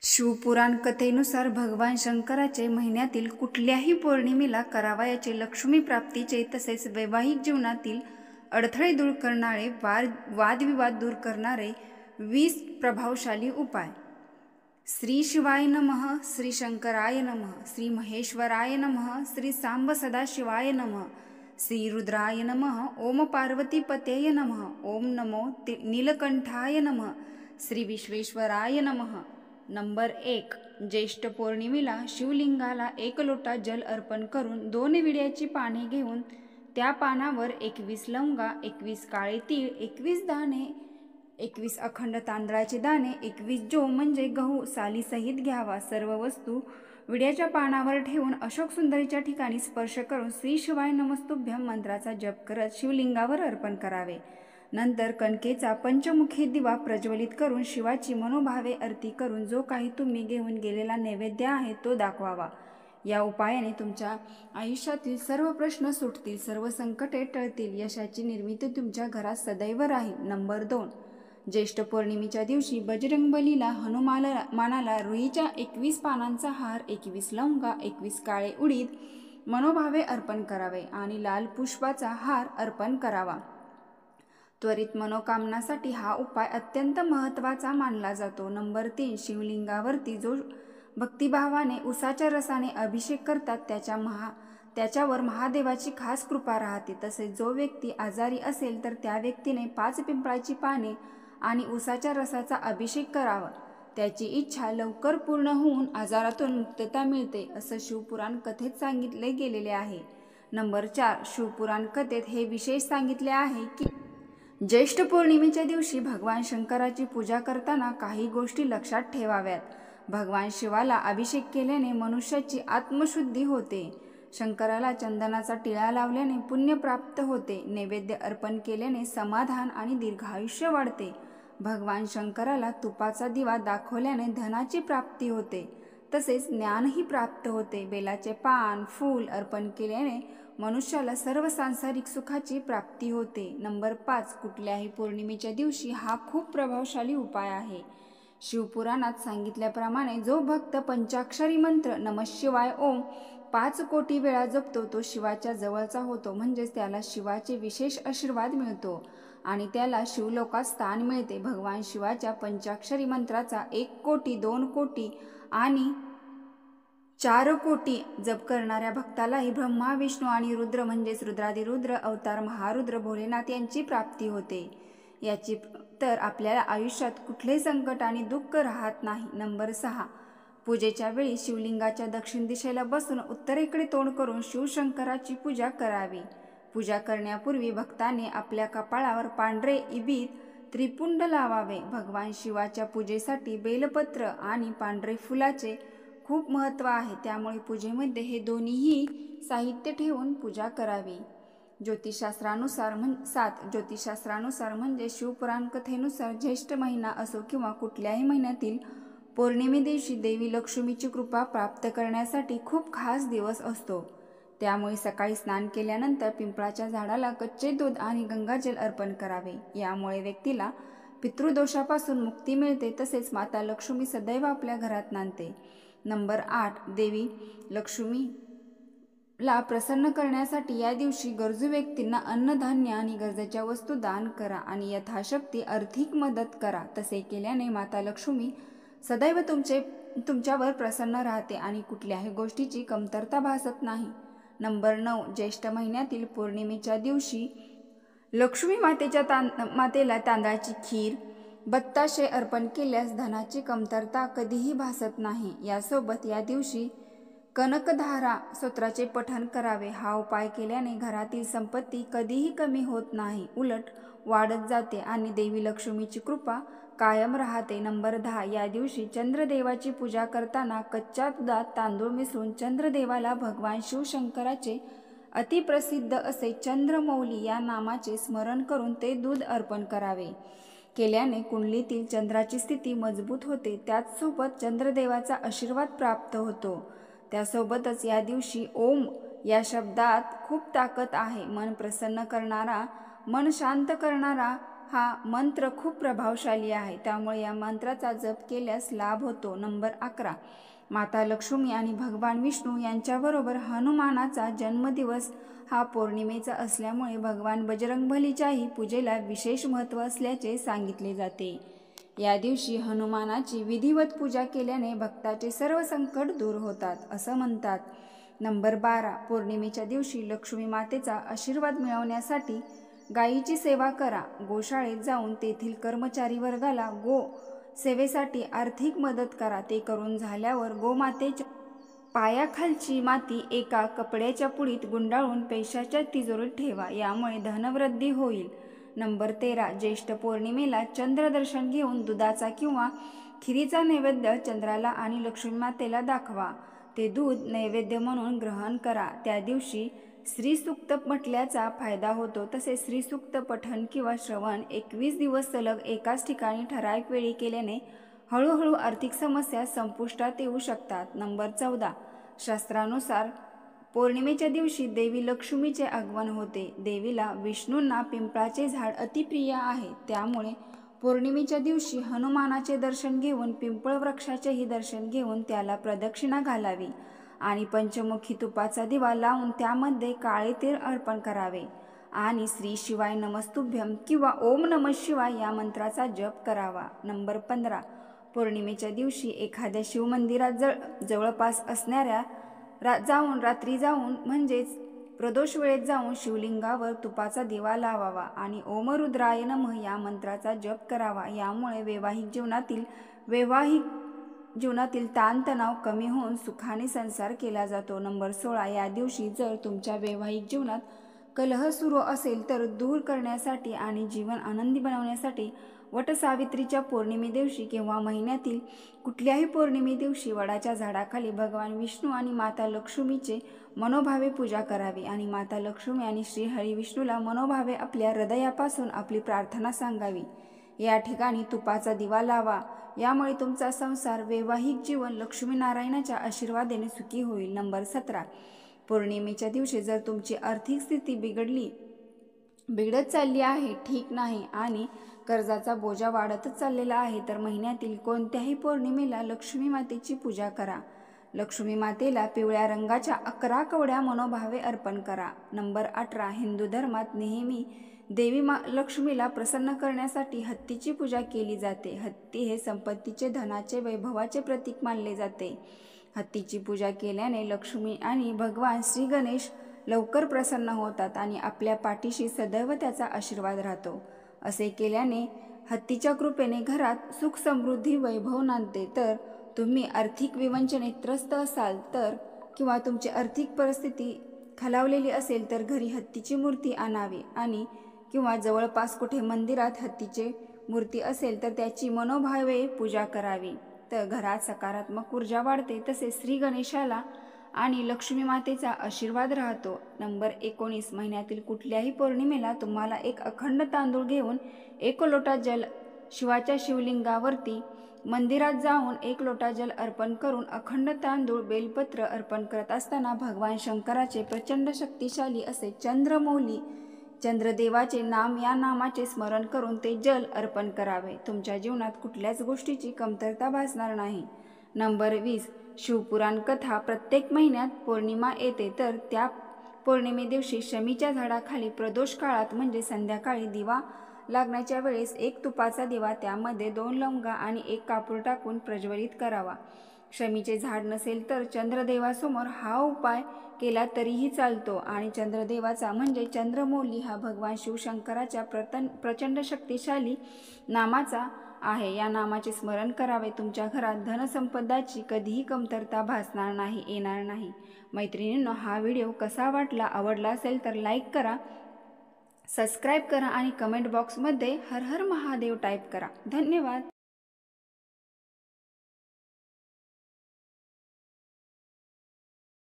शिवपुराण कथेनुसार भगवान शंकराचे महिन्यातील कुठल्याही पौर्णिमेला करावयाचे लक्ष्मी प्राप्तीचे तसेच वैवाहिक जीवनातील अडथळे दूर करणारे वादविवाद दूर करणारे 20 प्रभावशाली उपाय। श्री शिवाय नमः, श्री शंकराय नमः, श्री महेश्वराय नमः, श्री सांब सदाशिवाय नमः, श्री रुद्राय नमः, ओम पार्वतीपतये नमः, ओम नमो नीलकंठाय नमः, श्री विश्वेश्वराय नमः। नंबर 1, ज्येष्ठ पौर्णिमेला शिवलिंगाला 1 लोटा जल अर्पण करून 2 विड्याची पाने घेऊन त्या पानावर 21 लवंगा, 21 काळे तीळ, 21 दाणे, 21 अखंड तांदळाचे दाणे, 21 जो म्हणजे गहू सालीसहित घ्यावा। सर्व वस्तू विड्याच्या पानावर ठेवून अशोक सुंदरीच्या ठिकाणी स्पर्श करून श्री शिवाय नमस्तुभ्यं मंत्राचा जप करत शिवलिंगावर अर्पण करावे। नंतर कणकेचा पंचमुखी दिवा प्रज्वलित करून शिवाची मनोभावे आरती करून जो काही तुम्ही घेऊन गेलेला नैवेद्य आहे तो दाखवावा। या उपायाने तुमच्या आयुष्यातील सर्व प्रश्न सुटतील, सर्व संकटे टळतील, यशाची निर्मिती तुमच्या घरात सदैव राहील। नंबर 2, ज्येष्ठ पौर्णिमेच्या दिवशी बजरंगबलीला हनुमानाला रुईच्या 21 पानांचा हार, 21 लवंगा, 21 काळे उडीद मनोभावे अर्पण करावे आणि लाल पुष्पाचा हार अर्पण करावा। त्वरित मनोकामनासाठी हा उपाय अत्यंत महत्त्वाचा मानला जातो। नंबर 3, शिवलिंगावरती जो भक्तिभावाने उसाच्या रसाने अभिषेक करतात त्याच्यावर महादेवाची खास कृपा राहते। तसेच जो व्यक्ती आजारी असेल तर त्या व्यक्तीने 5 पिंपळाची पाने आणि उसाच्या रसाचा अभिषेक करावा। त्याची इच्छा लवकर पूर्ण होऊन आजारातून मुक्तता मिळते असं शिवपुराण कथेत सांगितले गेलेले आहे। नंबर 4, शिवपुराण कथेत हे विशेष सांगितले आहे की ज्येष्ठ पौर्णिमेच्या दिवशी भगवान शंकराची पूजा करताना काही गोष्टी लक्षात ठेवाव्यात। भगवान शिवाला अभिषेक केल्याने मनुष्याची आत्मशुद्धी होते। शंकराला चंदनाचा टिळा लावल्याने पुण्य प्राप्त होते। नैवेद्य अर्पण केल्याने समाधान आणि दीर्घायुष्य वाढते। भगवान शंकराला तुपाचा दिवा दाखवल्याने धनाची प्राप्ती होते, तसेच ज्ञानही प्राप्त होते। बेलाचे पान, फूल अर्पण केल्याने मनुष्याला सर्व सांसारिक सुखाची प्राप्ती होते। नंबर 5, कुठल्याही पौर्णिमेच्या दिवशी हा खूप प्रभावशाली उपाय आहे। शिवपुराणात सांगितल्याप्रमाणे जो भक्त पंचाक्षरी मंत्र नमः शिवाय ओम 5 कोटी वेळा जपतो तो शिवाच्या जवळचा होतो, म्हणजेच त्याला शिवाचे विशेष आशीर्वाद मिळतो आणि त्याला शिवलोकात स्थान मिळते। भगवान शिवाच्या पंचाक्षरी मंत्राचा 1 कोटी, 2 कोटी आणि 4 कोटी जप करणाऱ्या भक्तालाही ब्रह्मा, विष्णू आणि रुद्र म्हणजेच रुद्रादिरुद्र अवतार महारुद्र भोलेनाथ यांची प्राप्ती होते। याची तर आपल्याला आयुष्यात कुठलेही संकट आणि दुःख राहत नाही। नंबर 6, पूजेच्या वेळी शिवलिंगाच्या दक्षिण दिशेला बसून उत्तरेकडे तोंड करून शिवशंकराची पूजा करावी। पूजा करण्यापूर्वी भक्ताने आपल्या कपाळावर पांढरे इबीद त्रिपुंड लावावे। भगवान शिवाच्या पूजेसाठी बेलपत्र आणि पांढरे फुलाचे खूप महत्त्व आहे, त्यामुळे पूजेमध्ये हे दोन्हीही साहित्य ठेवून पूजा करावी। ज्योतिषशास्त्रानुसार 7, ज्योतिषशास्त्रानुसार म्हणजे शिवपुराण कथेनुसार ज्येष्ठ महिना असो किंवा कुठल्याही महिन्यातील पौर्णिमे दिवशी देवी लक्ष्मीची कृपा प्राप्त करण्यासाठी खूप खास दिवस असतो। त्यामुळे सकाळी स्नान केल्यानंतर पिंपळाच्या झाडाला कच्चे दूध आणि गंगाजल अर्पण करावे। यामुळे व्यक्तीला पितृदोषापासून मुक्ती मिळते, तसेच माता लक्ष्मी सदैव आपल्या घरात नांदते। नंबर 8, देवी लक्ष्मीला प्रसन्न करण्यासाठी या दिवशी गरजू व्यक्तींना अन्नधान्य आणि गरजेच्या वस्तू दान करा आणि यथाशक्ती आर्थिक मदत करा। तसे केल्याने माता लक्ष्मी सदैव तुमच्यावर प्रसन्न राहते आणि कुठल्याही गोष्टीची कमतरता भासत नाही। नंबर 9, ज्येष्ठ महिन्यातील पौर्णिमेच्या दिवशी लक्ष्मी मातेला तांदळाची खीर, बत्ताशे अर्पण केल्यास धनाची कमतरता कधीही भासत नाही। यासोबत या दिवशी कनकधारा स्तोत्राचे पठण करावे। हा उपाय केल्याने घरातील संपत्ती कधीही कमी होत नाही, उलट वाढत जाते आणि देवी लक्ष्मीची कृपा कायम राहते। नंबर 10, या दिवशी चंद्रदेवाची पूजा करताना कच्च्या दुधात तांदूळ मिसळून चंद्रदेवाला भगवान शिवशंकराचे अतिप्रसिद्ध असे चंद्रमौली या नामाचे स्मरण करून ते दूध अर्पण करावे। केल्याने कुंडलीतील चंद्राची स्थिती मजबूत होते, त्याचसोबत चंद्रदेवाचा आशीर्वाद प्राप्त होतो। त्यासोबतच या दिवशी ओम या शब्दात खूप ताकद आहे। मन प्रसन्न करणारा, मन शांत करणारा हा मंत्र खूप प्रभावशाली आहे, त्यामुळे या मंत्राचा जप केल्यास लाभ होतो. नंबर 11, माता लक्ष्मी आणि भगवान विष्णू यांच्याबरोबर हनुमानाचा जन्मदिवस हा पौर्णिमेचा असल्यामुळे भगवान बजरंगबलीच्याही पूजेला विशेष महत्त्व असल्याचे सांगितले जाते. या दिवशी हनुमानाची विधिवत पूजा केल्याने भक्ताचे सर्व संकट दूर होतात असं म्हणतात. नंबर 12, पौर्णिमेच्या दिवशी लक्ष्मी मातेचा आशीर्वाद मिळवण्यासाठी गायीची सेवा करा. गोशाळेत जाऊन तेथील कर्मचारी वर्गाला गो सेवेसाठी आर्थिक मदत करा. ते करून झाल्यावर गोमातेच्या पायाखालची माती एका कपड्याच्या पुडीत गुंडाळून पैशाच्या तिजोरीत ठेवा, यामुळे धनवृद्धी होईल. नंबर 13, ज्येष्ठ पौर्णिमेला चंद्रदर्शन घेऊन दुधाचा किंवा खिरीचा नैवेद्य चंद्राला आणि लक्ष्मी मातेला दाखवा. ते दूध नैवेद्य म्हणून ग्रहण करा. त्या दिवशी श्रीसूक्त म्हटल्याचा फायदा होतो. तसेच श्रीसूक्त पठण किंवा श्रवण 21 दिवस सलग एकाच ठिकाणी ठराविक वेळी केल्याने हळूहळू आर्थिक समस्या संपुष्टात येऊ शकतात. नंबर 14, शास्त्रानुसार पौर्णिमेच्या दिवशी देवी लक्ष्मीचे आगमन होते. देवीला विष्णूंना पिंपळाचे झाड अतिप्रिय आहे, त्यामुळे पौर्णिमेच्या दिवशी हनुमानाचे दर्शन घेऊन पिंपळ वृक्षाचेही दर्शन घेऊन त्याला प्रदक्षिणा घालावी आणि पंचमुखी तुपाचा दिवा लावून त्यामध्ये काळे तीळ अर्पण करावे आणि श्री शिवाय नमस्तुभ्यम किंवा ओम नमः शिवाय या मंत्राचा जप करावा. नंबर 15, पौर्णिमेच्या दिवशी एखाद्या शिवमंदिरात जवळपास असणाऱ्या रात्री जाऊन म्हणजेच प्रदोष वेळेत जाऊन शिवलिंगावर तुपाचा दिवा लावावा आणि ओम रुद्राय नमः या मंत्राचा जप करावा. यामुळे वैवाहिक जीवनातील ताणतणाव कमी होऊन सुखाने संसार केला जातो. नंबर 16, या दिवशी जर तुमच्या वैवाहिक जीवनात कलह सुरू असेल तर दूर करण्यासाठी आणि जीवन आनंदी बनवण्यासाठी वटसावित्रीच्या पौर्णिमे दिवशी किंवा महिन्यातील कुठल्याही पौर्णिमे दिवशी वडाच्या झाडाखाली भगवान विष्णू आणि माता लक्ष्मीचे मनोभावे पूजा करावी आणि माता लक्ष्मी आणि श्री हरी विष्णूला मनोभावे आपल्या हृदयापासून आपली प्रार्थना सांगावी. या ठिकाणी तुपाचा दिवा लावा, यामुळे तुमचा संसार वैवाहिक जीवन लक्ष्मीनारायणाच्या आशीर्वादाने सुखी होईल. नंबर 17, पौर्णिमेच्या दिवशी जर तुमची आर्थिक स्थिती बिघडत चालली आहे, ठीक नाही आणि कर्जाचा बोजा वाढतच चाललेला आहे तर महिन्यातील कोणत्याही पौर्णिमेला लक्ष्मी मातेची पूजा करा. लक्ष्मी मातेला पिवळ्या रंगाच्या 11 कवड्या मनोभावे अर्पण करा. नंबर 18, हिंदू धर्मात नेहमी देवी लक्ष्मीला प्रसन्न करण्यासाठी हत्तीची पूजा केली जाते. हत्ती हे संपत्तीचे, धनाचे, वैभवाचे प्रतीक मानले जाते. हत्तीची पूजा केल्याने लक्ष्मी आणि भगवान श्री गणेश लवकर प्रसन्न होतात आणि आपल्या पाठीशी सदैव त्याचा आशीर्वाद राहतो. असे केल्याने हत्तीच्या कृपेने घरात सुख, समृद्धी, वैभव नांदते. तर तुम्ही आर्थिक विवंचनेत त्रस्त असाल तर किंवा तुमची आर्थिक परिस्थिती खालावलेली असेल तर घरी हत्तीची मूर्ती आणावी आणि किंवा जवळपास कुठे मंदिरात हत्तीची मूर्ती असेल तर त्याची मनोभावे पूजा करावी. तर घरात सकारात्मक ऊर्जा वाढते. तसेच श्री गणेशाला आणि लक्ष्मी मातेचा आशीर्वाद राहतो. नंबर 19, महिन्यातील कुठल्याही पौर्णिमेला तुम्हाला एक अखंड तांदूळ घेऊन 1 लोटा जल शिवाच्या शिवलिंगावरती मंदिरात जाऊन 1 लोटा जल अर्पण करून अखंड तांदूळ, बेलपत्र अर्पण करत असताना भगवान शंकराचे प्रचंड शक्तिशाली असे चंद्रमौली चंद्रदेवाचे नाम या नामाचे स्मरण करून ते जल अर्पण करावे. तुमच्या जीवनात कुठल्याच गोष्टीची कमतरता भासणार नाही. नंबर 20, शिवपुराण कथा प्रत्येक महिन्यात पौर्णिमा येते तर त्या पौर्णिमे दिवशी शमीच्या झाडाखाली प्रदोष काळात म्हणजे संध्याकाळी दिवा लागण्याच्या वेळेस 1 तुपाचा दिवा, त्यामध्ये 2 लवंगा आणि 1 कापूर टाकून प्रज्वलित करावा. शमीचे झाड नसेल तर चंद्रदेवासमोर हा उपाय केला तरीही चालतो आणि चंद्रदेवाचा म्हणजे चंद्रमौली हा भगवान शिवशंकराच्या प्रचंड शक्तिशाली नामाचा आहे. या नामाचे स्मरण करावे. तुमच्या घरात धनसंपदाची कधीही कमतरता भासणार नाही, येणार नाही. मैत्रिणींनो, हा व्हिडिओ कसा वाटला? आवडला असेल तर लाईक करा, सबस्क्राईब करा आणि कमेंट बॉक्समध्ये हर हर महादेव टाईप करा. धन्यवाद.